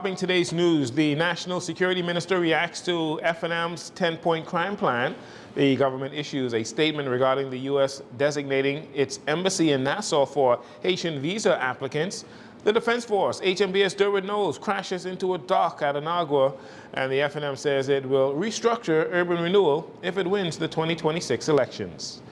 In today's news, the National Security Minister reacts to F&M's 10-point crime plan. The government issues a statement regarding the U.S. designating its embassy in Nassau for Haitian visa applicants. The Defense Force, HMBS Derwent Knowles, crashes into a dock at Anagua, and the F&M says it will restructure urban renewal if it wins the 2026 elections.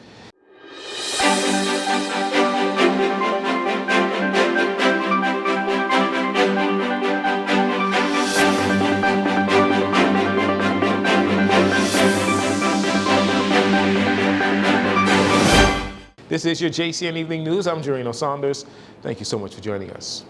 This is your JCN Evening News. I'm Jcn Saunders. Thank you so much for joining us.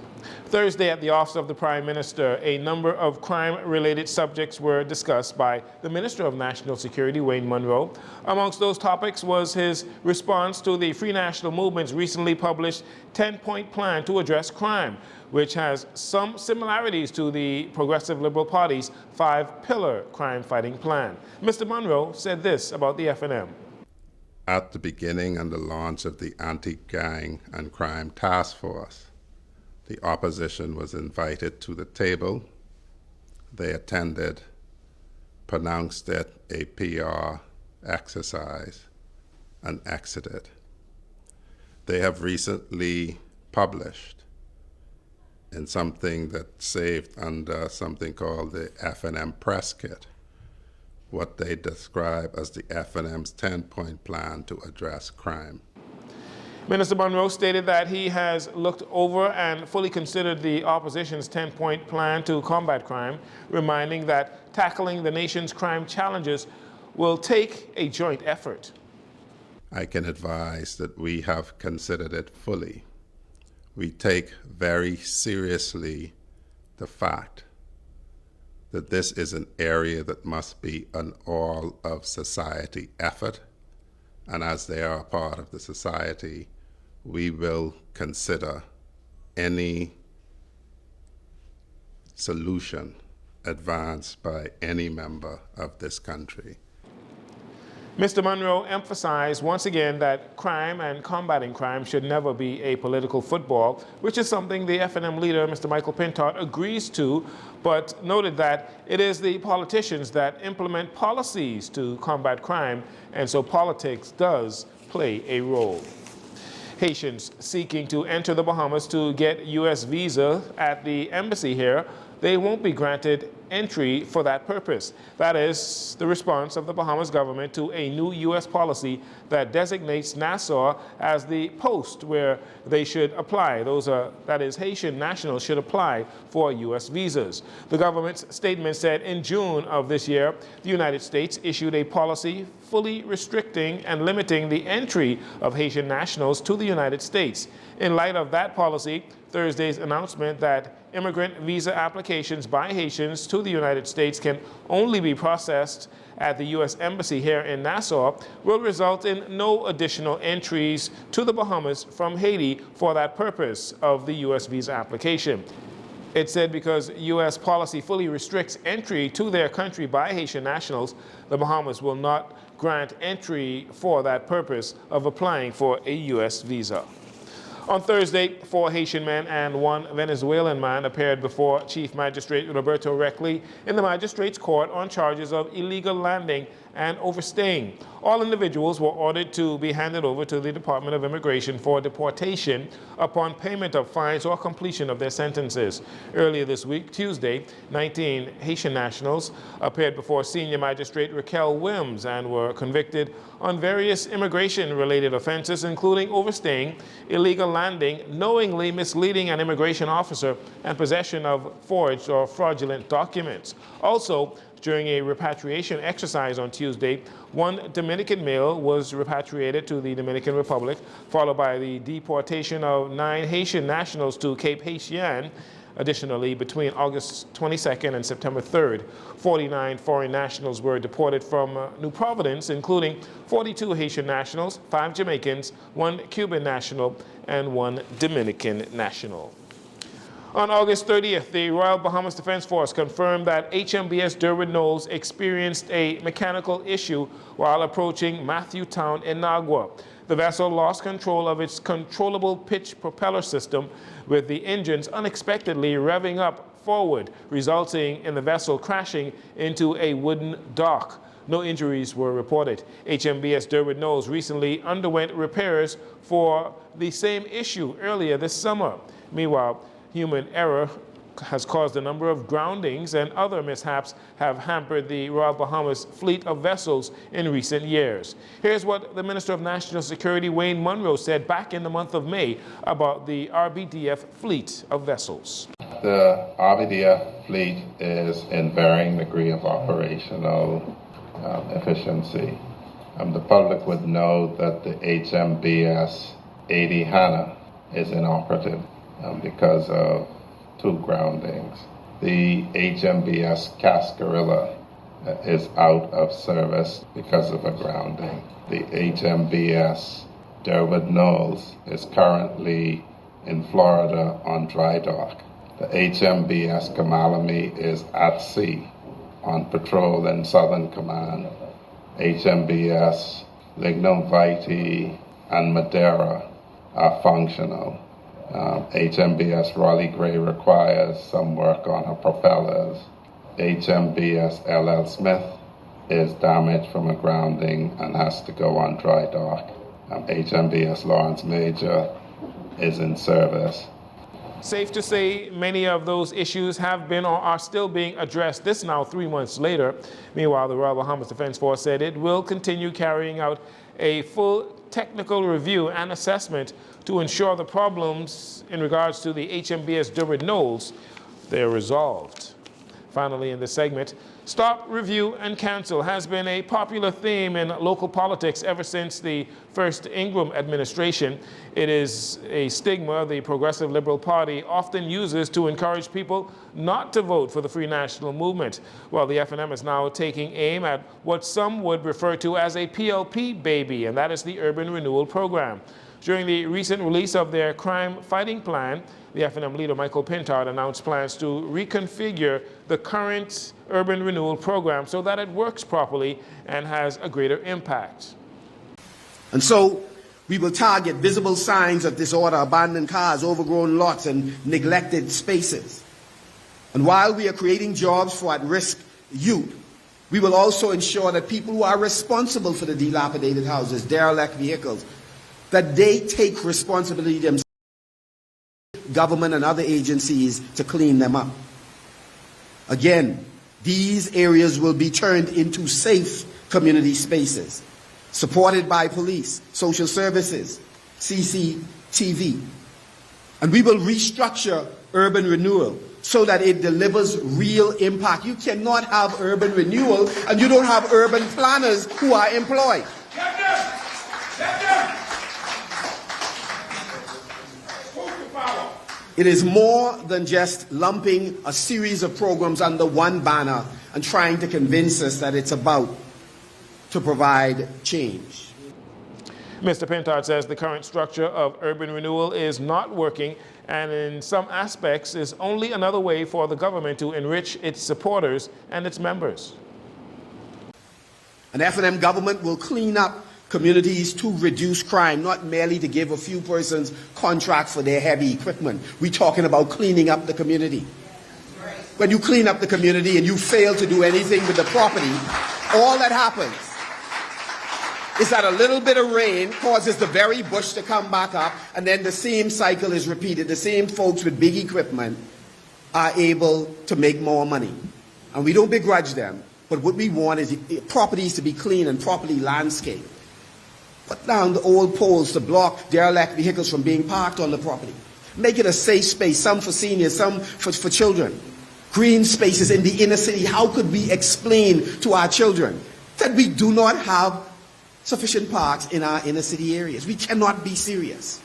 Thursday at the Office of the Prime Minister, a number of crime-related subjects were discussed by the Minister of National Security, Wayne Munro. Amongst those topics was his response to the Free National Movement's recently published 10-point plan to address crime, which has some similarities to the Progressive Liberal Party's 5-pillar crime-fighting plan. Mr. Munro said this about the F&M. At the beginning and the launch of the Anti-Gang and Crime Task Force, the opposition was invited to the table. They attended, pronounced it a PR exercise, and exited. They have recently published in something that saved under something called the F&M Press Kit, what they describe as the F&M's 10-point plan to address crime. Minister Munro stated that he has looked over and fully considered the opposition's 10-point plan to combat crime, reminding that tackling the nation's crime challenges will take a joint effort. I can advise that we have considered it fully. We take very seriously the fact that this is an area that must be an all-of-society effort, and as they are a part of the society, we will consider any solution advanced by any member of this country. Mr. Munro emphasized once again that crime and combating crime should never be a political football, which is something the F&M leader, Mr. Michael Pintart, agrees to, but noted that it is the politicians that implement policies to combat crime, and so politics does play a role. Haitians seeking to enter the Bahamas to get U.S. visa at the embassy here, they won't be granted entry for that purpose. That is the response of the Bahamas government to a new U.S. policy that designates Nassau as the post where they should apply. That is, Haitian nationals should apply for U.S. visas. The government's statement said in June of this year, the United States issued a policy fully restricting and limiting the entry of Haitian nationals to the United States. In light of that policy, Thursday's announcement that immigrant visa applications by Haitians to the United States can only be processed at the U.S. Embassy here in Nassau will result in no additional entries to the Bahamas from Haiti for that purpose of the U.S. visa application. It said because U.S. policy fully restricts entry to their country by Haitian nationals, the Bahamas will not grant entry for that purpose of applying for a U.S. visa. On Thursday, 4 Haitian men and 1 Venezuelan man appeared before Chief Magistrate Roberto Reckley in the Magistrates Court on charges of illegal landing and overstaying. All individuals were ordered to be handed over to the Department of Immigration for deportation upon payment of fines or completion of their sentences. Earlier this week, Tuesday, 19 Haitian nationals appeared before Senior Magistrate Raquel Wims and were convicted on various immigration-related offenses, including overstaying, illegal landing, knowingly misleading an immigration officer, and possession of forged or fraudulent documents. Also, during a repatriation exercise on Tuesday, 1 Dominican male was repatriated to the Dominican Republic, followed by the deportation of 9 Haitian nationals to Cape Haitian. Additionally, between August 22nd and September 3rd, 49 foreign nationals were deported from New Providence, including 42 Haitian nationals, 5 Jamaicans, 1 Cuban national, and 1 Dominican national. On August 30th, the Royal Bahamas Defense Force confirmed that HMBS Derwent Knowles experienced a mechanical issue while approaching Matthew Town in Nagua. The vessel lost control of its controllable pitch propeller system, with the engines unexpectedly revving up forward, resulting in the vessel crashing into a wooden dock. No injuries were reported. HMBS Derwent Knowles recently underwent repairs for the same issue earlier this summer. Meanwhile, human error has caused a number of groundings, and other mishaps have hampered the Royal Bahamas fleet of vessels in recent years. Here's what the Minister of National Security, Wayne Munro, said back in the month of May about the RBDF fleet of vessels. The RBDF fleet is in varying degree of operational efficiency. The public would know that the HMBS 80 Hannah is inoperative because of 2 groundings. The HMBS Cascarilla is out of service because of a grounding. The HMBS Derwent Knowles is currently in Florida on dry dock. The HMBS Kamalami is at sea on patrol in Southern Command. HMBS Lignum Vitae and Madeira are functional. HMBS Raleigh Gray requires some work on her propellers. HMBS LL Smith is damaged from a grounding and has to go on dry dock. HMBS Lawrence Major is in service. Safe to say many of those issues have been or are still being addressed, this now 3 months later. Meanwhile, the Royal Bahamas Defense Force said it will continue carrying out a full technical review and assessment to ensure the problems in regards to the HMBS Derwent Knowles, they're resolved. Finally, in this segment, stop, review, and cancel has been a popular theme in local politics ever since the first Ingram administration. It is a stigma the Progressive Liberal Party often uses to encourage people not to vote for the Free National Movement. Well, the FNM is now taking aim at what some would refer to as a PLP baby, and that is the Urban Renewal Program. During the recent release of their crime-fighting plan, the FNM leader Michael Pintard announced plans to reconfigure the current urban renewal program so that it works properly and has a greater impact. And so we will target visible signs of disorder, abandoned cars, overgrown lots, and neglected spaces. And while we are creating jobs for at-risk youth, we will also ensure that people who are responsible for the dilapidated houses, derelict vehicles, that they take responsibility themselves, government and other agencies, to clean them up. Again, these areas will be turned into safe community spaces, supported by police, social services, CCTV. And we will restructure urban renewal so that it delivers real impact. You cannot have urban renewal and you don't have urban planners who are employed. It is more than just lumping a series of programs under one banner and trying to convince us that it's about to provide change. Mr. Pintard says the current structure of urban renewal is not working and in some aspects is only another way for the government to enrich its supporters and its members. An FNM government will clean up communities to reduce crime, not merely to give a few persons contract for their heavy equipment. We're talking about cleaning up the community. When you clean up the community and you fail to do anything with the property, all that happens is that a little bit of rain causes the very bush to come back up, and then the same cycle is repeated. The same folks with big equipment are able to make more money. And we don't begrudge them, but what we want is properties to be clean and properly landscaped. Put down the old poles to block derelict vehicles from being parked on the property. Make it a safe space, some for seniors, some for children. Green spaces in the inner city. How could we explain to our children that we do not have sufficient parks in our inner city areas? We cannot be serious.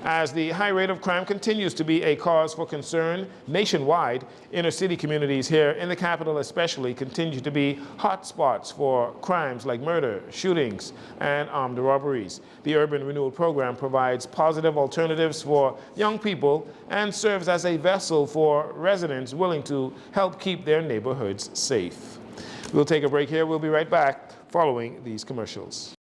As the high rate of crime continues to be a cause for concern nationwide, inner city communities here in the capital especially continue to be hot spots for crimes like murder, shootings, and armed robberies. The Urban Renewal Program provides positive alternatives for young people and serves as a vessel for residents willing to help keep their neighborhoods safe. We'll take a break here. We'll be right back following these commercials.